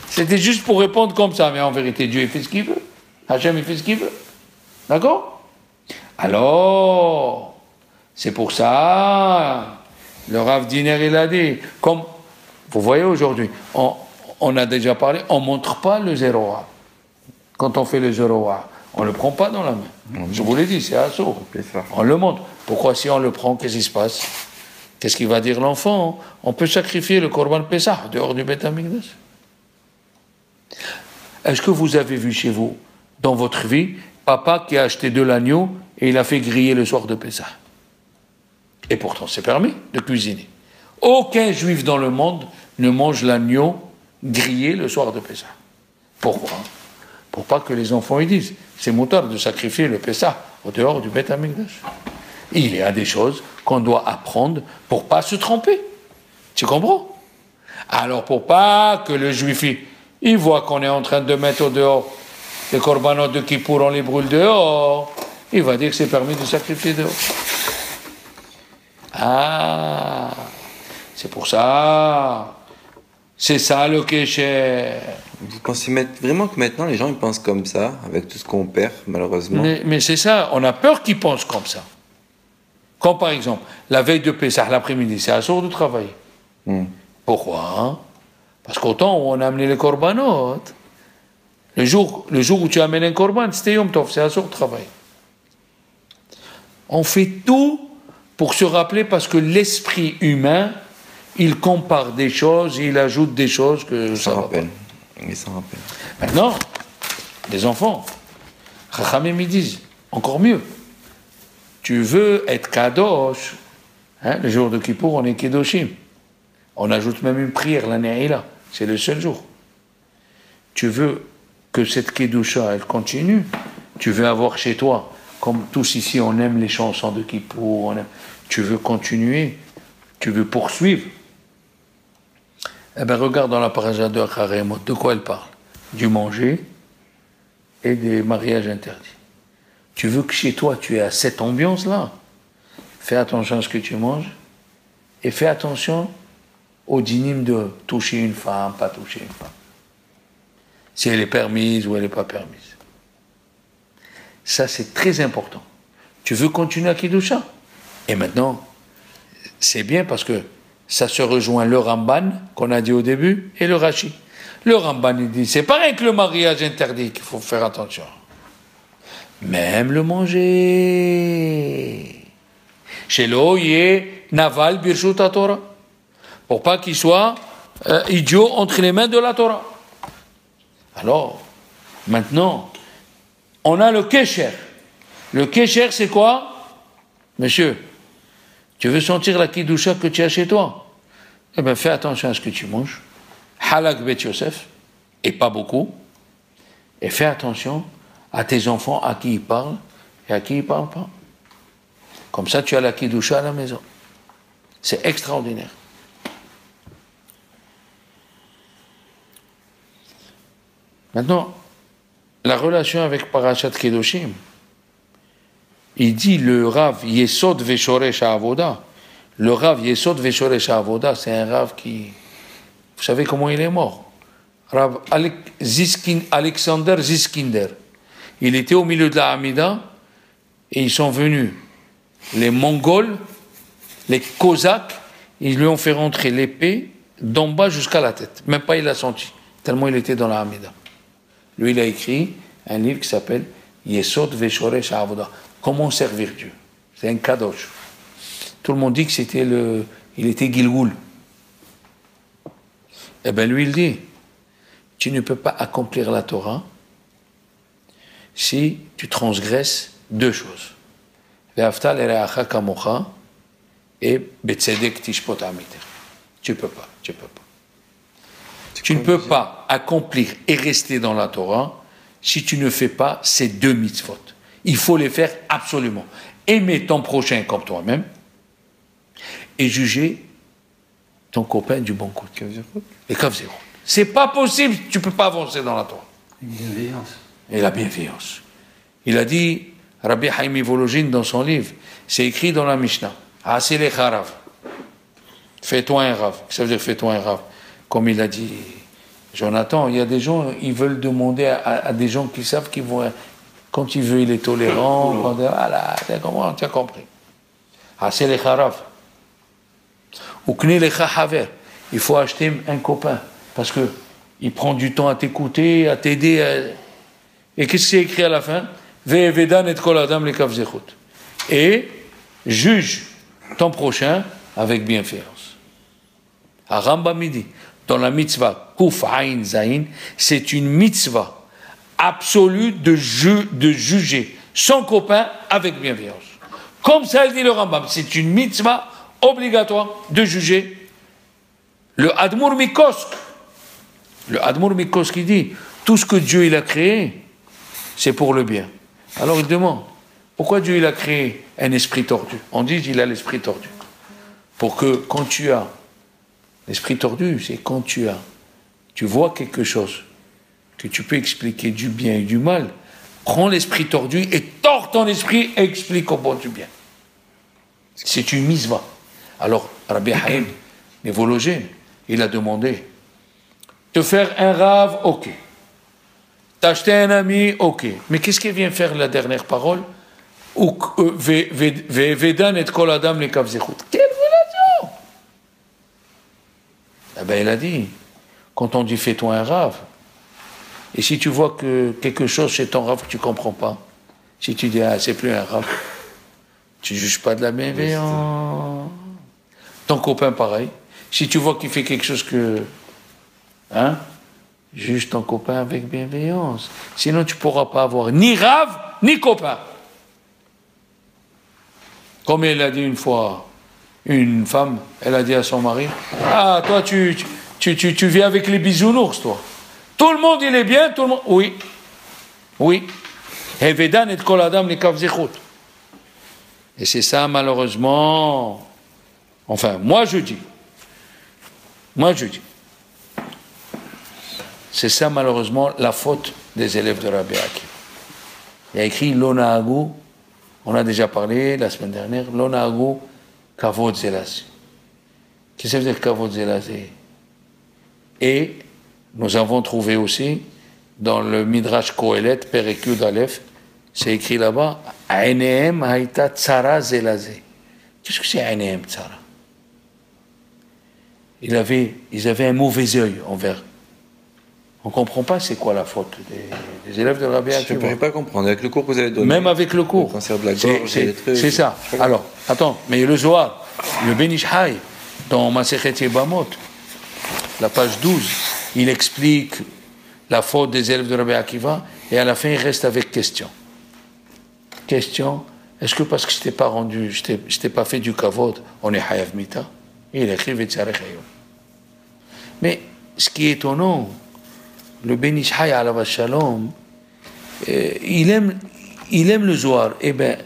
C'était juste pour répondre comme ça, mais en vérité Dieu il fait ce qu'il veut. Hachem il fait ce qu'il veut. D'accord? Alors, c'est pour ça, le Rav Diner il a dit, comme vous voyez aujourd'hui, on a déjà parlé, on ne montre pas le 0A. Quand on fait le 0A, on ne le prend pas dans la main. Je vous l'ai dit, c'est Assour. On le montre. Pourquoi si on le prend, qu'est-ce qui se passe? Qu'est-ce qu'il va dire l'enfant? On peut sacrifier le Korban Pessah dehors du Beth Amikdash. Est-ce que vous avez vu chez vous, dans votre vie, papa qui a acheté de l'agneau et il a fait griller le soir de Pessah? Et pourtant, c'est permis de cuisiner. Aucun juif dans le monde ne mange l'agneau grillé le soir de Pessah. Pourquoi? Pour pas que les enfants ils disent, c'est moutard de sacrifier le Pessah au dehors du Beth Amikdash. Il y a des choses qu'on doit apprendre pour pas se tromper. Tu comprends? Alors pour pas que le juif il voit qu'on est en train de mettre au dehors les korbanot de Kippour, on les brûle dehors, il va dire que c'est permis de sacrifier dehors. Ah, c'est pour ça. C'est ça le kécher. Vous pensez vraiment que maintenant les gens ils pensent comme ça, avec tout ce qu'on perd malheureusement? Mais c'est ça, on a peur qu'ils pensent comme ça. Comme par exemple, la veille de Pessah, l'après-midi, c'est Assour de travailler. Pourquoi? Parce qu'au temps où on a amené les korbanot, le jour où tu amènes un korban, c'était Yom Tov, c'est Assour de travailler. On fait tout pour se rappeler parce que l'esprit humain, il compare des choses, il ajoute des choses que ça va pas. Il s'en rappelle. Maintenant, les enfants, Chachamim ils disent, encore mieux, tu veux être kadosh, hein, le jour de Kippour, on est kedoshim. On ajoute même une prière, la Ne'ila, c'est le seul jour. Tu veux que cette kedusha, elle continue, tu veux avoir chez toi, comme tous ici, on aime les chansons de Kippour, tu veux continuer, tu veux poursuivre. Eh bien, regarde dans la paracha de Acharemot, de quoi elle parle? Du manger et des mariages interdits. Tu veux que chez toi, tu aies cette ambiance-là? Fais attention à ce que tu manges et fais attention au dinim de toucher une femme, pas toucher une femme. Si elle est permise ou elle n'est pas permise. Ça, c'est très important. Tu veux continuer à Kiddusha? Et maintenant, c'est bien parce que ça se rejoint le Ramban, qu'on a dit au début, et le Rashi. Le Ramban, il dit, c'est pareil que le mariage interdit qu'il faut faire attention. Même le manger. Chez l'oyer, naval, birshut à Torah. Pour pas qu'il soit idiot entre les mains de la Torah. Alors, maintenant, on a le kesher. Le kesher, c'est quoi? Monsieur, tu veux sentir la kiddusha que tu as chez toi? Eh bien, fais attention à ce que tu manges. Halak bet Yosef, et pas beaucoup. Et fais attention à tes enfants, à qui ils parlent et à qui ils ne parlent pas. Comme ça, tu as la kiddusha à la maison. C'est extraordinaire. Maintenant, la relation avec Parashat Kedoshim, il dit le Rav Yesod Veshoresh Avoda. Le Rav Yesod Veshoresh Avoda, c'est un Rav qui... Vous savez comment il est mort? Rav Alexander Ziskinder. Il était au milieu de la Hamida et ils sont venus. Les Mongols, les Cosaques, ils lui ont fait rentrer l'épée d'en bas jusqu'à la tête. Même pas il l'a senti, tellement il était dans la Hamida. Lui, il a écrit un livre qui s'appelle Yesod Veshoresh Avoda. Comment servir Dieu? C'est un kadosh. Tout le monde dit que il était Gilgoul. Eh bien, lui, il dit, tu ne peux pas accomplir la Torah si tu transgresses deux choses. Ve'aftal ereacha kamocha et betzedek tishpot amiter. Tu peux pas. Tu ne peux pas accomplir et rester dans la Torah si tu ne fais pas ces deux mitzvot. Il faut les faire absolument. Aimer ton prochain comme toi-même et juger ton copain du bon côté. Et kavzerut. C'est pas possible, tu ne peux pas avancer dans la Torah. Et la bienveillance. Il a dit, Rabbi Haïm Volojin dans son livre, c'est écrit dans la Mishnah, Asile Harav. Fais-toi un Rav. Ça veut dire fais-toi un Rav. Comme il a dit Jonathan, il y a des gens, ils veulent demander à des gens qui savent qu'ils vont, quand il veut, il est tolérant. Voilà, comment tu as compris? Assez les harav. Ou kne les haver. Il faut acheter un copain parce que il prend du temps à t'écouter, à t'aider. Et qu'est-ce que c'est écrit à la fin? Ve'evedan et kol adam le kavzechut. Et juge ton prochain avec bienveillance. À Rambam midi. Dans la mitzvah Kuf Ain Zain, c'est une mitzvah absolue de juger son copain avec bienveillance. Comme ça le dit le Rambam, c'est une mitzvah obligatoire de juger. Le Admour Mikosk, il dit, tout ce que Dieu il a créé, c'est pour le bien. Alors il demande, pourquoi Dieu il a créé un esprit tordu? On dit qu'il a l'esprit tordu. Pour que quand tu as l'esprit tordu, c'est quand tu vois quelque chose que tu peux expliquer du bien et du mal, prends l'esprit tordu et tords ton esprit et explique au bon du bien. C'est une mitzvah. Alors, Rabbi Haïm, Nevologène, il a demandé, te faire un rave, ok. T'acheter un ami, ok. Mais qu'est-ce qu'il vient faire la dernière parole? Vedan et kol adam le kavzechut. Quelle relation? Eh bien, il a dit, quand on dit fais-toi un rave, et si tu vois que quelque chose chez ton rave que tu ne comprends pas, si tu dis, ah, c'est plus un rave, tu ne juges pas de la bienveillance. Ton copain, pareil. Si tu vois qu'il fait quelque chose que... juge ton copain avec bienveillance. Sinon, tu ne pourras pas avoir ni rave, ni copain. Comme elle a dit une fois, une femme, elle a dit à son mari, ah, toi, tu viens avec les bisounours, toi. Tout le monde, il est bien, tout le monde... Oui. Evedan et kol adam le kavzechut. Et c'est ça, malheureusement... Enfin, moi je dis, C'est ça, malheureusement, la faute des élèves de Rabbi Akiva. Il y a écrit Lonahagu, on a déjà parlé la semaine dernière, Lonahagu Kavod Zelazé. Qu'est-ce que ça veut dire Kavod Zelazé? Et nous avons trouvé aussi, dans le Midrash Kohelet, Perekyud Aleph, c'est écrit là-bas, Ainehem Haïta Tsara Zelazé. Qu'est-ce que c'est Ainehem Tsara? Ils avaient un mauvais œil envers. On ne comprend pas c'est quoi la faute des élèves de Rabbi Akiva. Je ne pourrais pas comprendre. Avec le cours que vous avez donné. Même avec le cours. Le cancer de la gorge, c'est ça. Alors, attends, mais le Zohar, le Ben Ish Hai, dans Masechet Yebamot, la page 12, il explique la faute des élèves de Rabbi Akiva, et à la fin, il reste avec question. Question, est-ce que parce que je t'ai pas fait du kavod, on est Hayav Mita? Et il écrit Vetzarech Hayom. Mais, ce qui est étonnant, le Ben Ish Hai alav shalom, il aime le Zohar. Eh bien,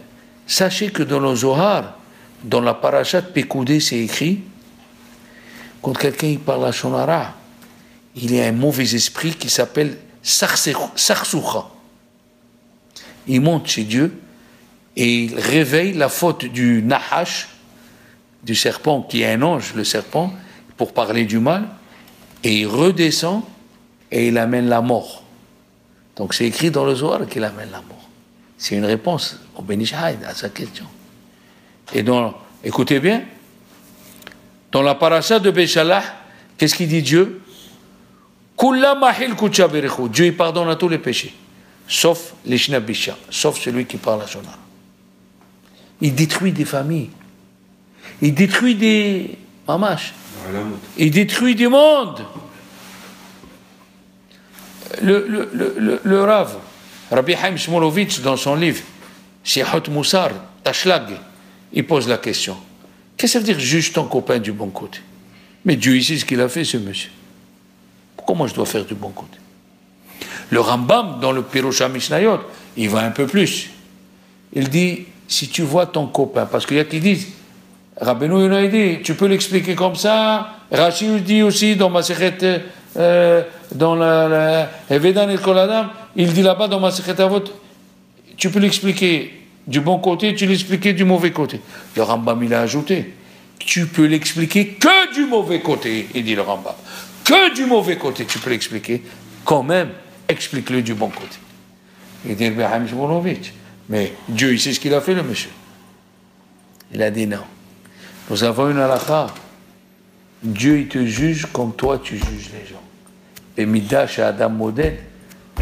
sachez que dans le Zohar, dans la parashat Pekoudé, c'est écrit, quand quelqu'un il parle à Shonara, il y a un mauvais esprit qui s'appelle Sarsoucha. Il monte chez Dieu et il réveille la faute du Nahash, du serpent, qui est un ange, le serpent, pour parler du mal, et il redescend et il amène la mort. Donc c'est écrit dans le Zohar qu'il amène la mort. C'est une réponse au Ben Ish Hai à sa question. Et écoutez bien, dans la paracha de Béchalah, qu'est-ce qu'il dit Dieu? Dieu il pardonne à tous les péchés, sauf les Shnabisha, sauf celui qui parle à Shonara. Il détruit des familles, il détruit des mamash, il détruit du monde. Le Rav, Rabbi Haim Shmulevitch, dans son livre, Shihot Moussar, Tashlag, il pose la question. Qu'est-ce que ça veut dire juge ton copain du bon côté? Mais Dieu ici, ce qu'il a fait, ce monsieur. Pourquoi moi je dois faire du bon côté? Le Rambam, dans le Pirusha Mishnayot, il va un peu plus. Il dit, si tu vois ton copain, parce qu'il y a qui disent, Rabbeinu il a dit, tu peux l'expliquer comme ça. Rashi dit aussi dans Masechet, dans la Evedan et Koladam, il dit là-bas dans Masechet Avot, tu peux l'expliquer du bon côté, tu l'expliquer du mauvais côté. Le Rambam il a ajouté, tu peux l'expliquer que du mauvais côté, il dit le Rambam. Que du mauvais côté, tu peux l'expliquer, quand même, explique-le du bon côté. Il dit Rabbi Shmulevitch, mais Dieu il sait ce qu'il a fait le monsieur. Il a dit non. Nous avons une halakha. Dieu il te juge comme toi tu juges les gens. Et Midah chez Adam Modèle,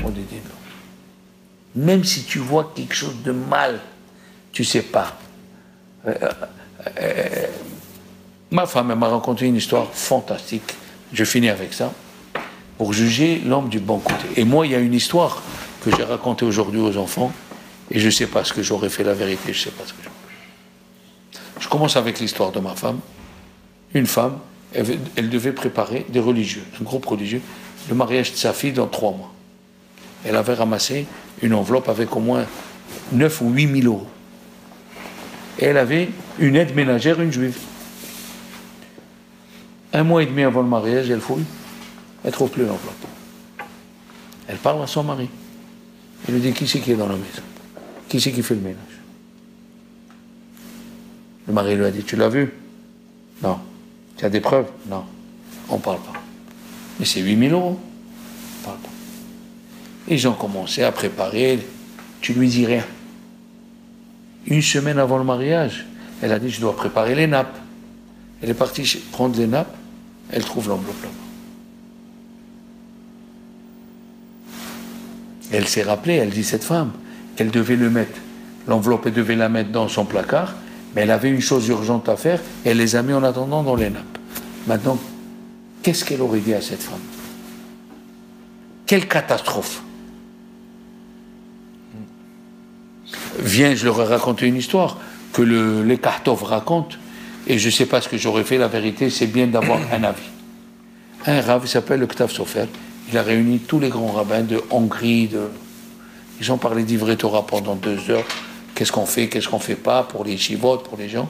on dit non. Même si tu vois quelque chose de mal, tu sais pas. Ma femme m'a raconté une histoire fantastique. Je finis avec ça. Pour juger l'homme du bon côté. Et moi, il y a une histoire que j'ai racontée aujourd'hui aux enfants, et je ne sais pas ce que j'aurais fait la vérité, je ne sais pas ce que j'aurais fait. Je commence avec l'histoire de ma femme. Une femme, elle devait préparer des religieux, un groupe religieux, le mariage de sa fille dans 3 mois. Elle avait ramassé une enveloppe avec au moins 9 ou 8 000 euros. Et elle avait une aide ménagère, une juive. 1 mois et demi avant le mariage, elle fouille, elle ne trouve plus l'enveloppe. Elle parle à son mari. Il lui dit, qui c'est qui est dans la maison? Qui c'est qui fait le ménage? Le mari lui a dit, tu l'as vu? Non. Tu as des preuves? Non. On ne parle pas. Mais c'est 8 000 euros. On ne parle pas. Ils ont commencé à préparer. Tu lui dis rien. 1 semaine avant le mariage, elle a dit, je dois préparer les nappes. Elle est partie prendre les nappes. Elle trouve l'enveloppe là-bas. Elle s'est rappelée, elle dit, cette femme, qu'elle devait le mettre. L'enveloppe, elle devait la mettre dans son placard, mais elle avait une chose urgente à faire, et elle les a mis en attendant dans les nappes. Maintenant, qu'est-ce qu'elle aurait dit à cette femme? Quelle catastrophe! Viens, je leur ai raconté une histoire que les Kartov racontent, et je ne sais pas ce que j'aurais fait, la vérité, c'est bien d'avoir un avis. Un rav, il s'appelle le Ktav Sofer, il a réuni tous les grands rabbins de Hongrie, ils ont parlé d'Ivrei Torah pendant 2 heures, qu'est-ce qu'on fait pas pour les shivot, pour les gens.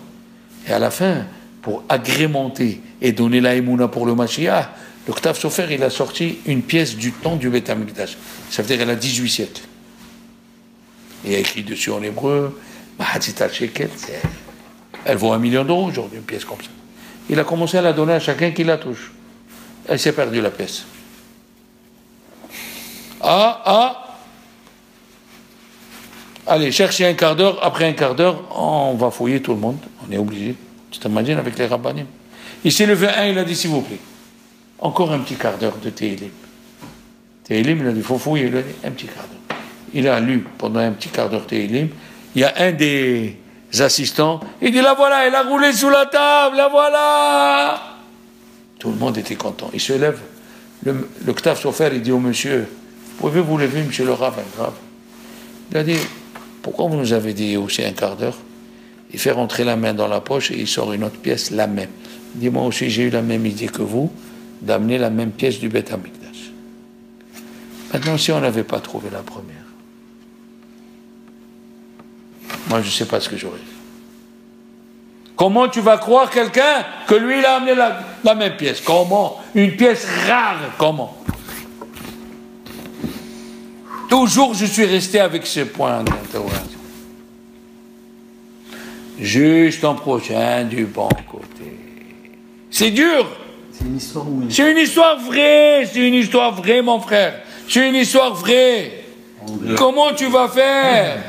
Et à la fin, pour agrémenter et donner la émouna pour le Mashiach, Le Ktav Sofer, il a sorti une pièce du temps du Beth Amikdash. Ça veut dire qu'elle a 18 siècles. Il y a écrit dessus en hébreu, Mahatzita Sheket, elle vaut 1 million d'euros aujourd'hui, une pièce comme ça. Il a commencé à la donner à chacun qui la touche. Elle s'est perdue, la pièce. Allez, cherchez un quart d'heure. Après un quart d'heure, on va fouiller tout le monde. On est obligé. Tu t'imagines avec les rabbanim. Il s'est levé un, il a dit, s'il vous plaît, encore un petit quart d'heure de Tehillim. Tehillim, il a dit, il faut fouiller. Il a dit, un petit quart d'heure. Il a lu pendant un petit quart d'heure Tehillim. Il y a un des assistants, il dit, la voilà, elle a roulé sous la table, la voilà. Tout le monde était content. Il se lève. Le Ktav Sofer, il dit au monsieur, pouvez vous lever, monsieur le Rav, un grave. Il a dit, pourquoi vous nous avez dit aussi un quart d'heure? Il fait rentrer la main dans la poche et il sort une autre pièce, la même. Il dit, moi aussi j'ai eu la même idée que vous, d'amener la même pièce du Beth Amikdash. Maintenant, si on n'avait pas trouvé la première, moi je ne sais pas ce que j'aurais fait. Comment tu vas croire quelqu'un que lui il a amené la même pièce? Comment? Une pièce rare, comment? Toujours je suis resté avec ce point d'interrogation. Juge ton prochain du bon côté. C'est dur. C'est une histoire où... C'est une histoire vraie. C'est une histoire vraie, mon frère. C'est une histoire vraie. Comment tu vas faire?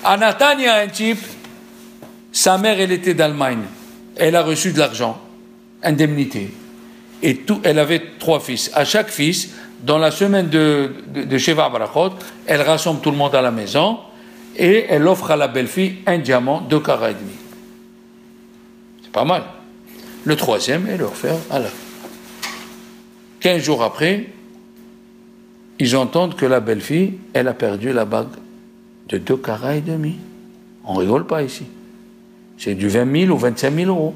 À Nathan, il y a un type, sa mère, elle était d'Allemagne. Elle a reçu de l'argent, indemnité. Et elle avait 3 fils. À chaque fils, dans la semaine de Sheva Barachot, elle rassemble tout le monde à la maison et elle offre à la belle-fille un diamant, 2 carats et demi. C'est pas mal. Le 3e, elle leur fait à la 15 jours après, ils entendent que la belle-fille, elle a perdu la bague de 2 carats et demi. On rigole pas ici. C'est du 20 000 ou 25 000 euros.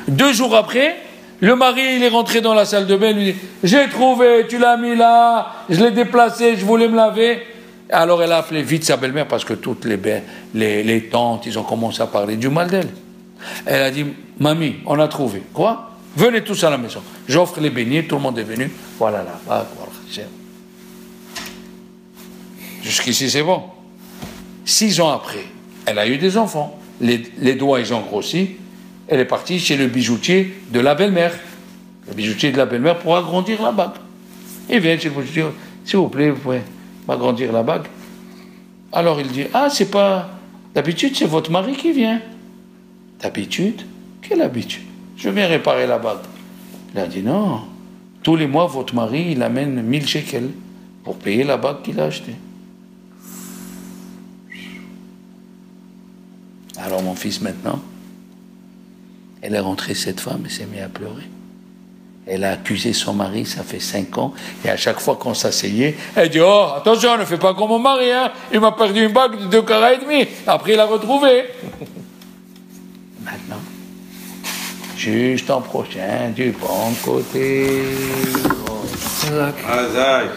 2 jours après, le mari, il est rentré dans la salle de bain, il lui dit, j'ai trouvé, tu l'as mis là, je l'ai déplacé, je voulais me laver. Alors elle a appelé vite sa belle-mère parce que toutes les tantes, ils ont commencé à parler du mal d'elle. Elle a dit, mamie, on a trouvé. Quoi? Venez tous à la maison. J'offre les beignets, tout le monde est venu. Voilà là. Voilà. Jusqu'ici, c'est bon. 6 ans après, elle a eu des enfants. Les doigts, ils ont grossi. Elle est partie chez le bijoutier de la belle-mère. Le bijoutier de la belle-mère pour agrandir la bague. Il vient chez le bijoutier, s'il vous plaît, vous pouvez m'agrandir la bague. Alors il dit, ah, c'est pas... D'habitude, c'est votre mari qui vient. D'habitude? Quelle habitude? Je viens réparer la bague. Il a dit, non. Tous les mois, votre mari, il amène 1000 shekels pour payer la bague qu'il a achetée. Alors mon fils, maintenant, elle est rentrée, cette femme, et s'est mise à pleurer. Elle a accusé son mari, ça fait 5 ans, et à chaque fois qu'on s'asseyait, elle dit, oh, attention, ne fais pas comme mon mari, hein, il m'a perdu une bague de 2 carats et demi, après il l'a retrouvée. Maintenant, juge ton prochain du bon côté. Azak.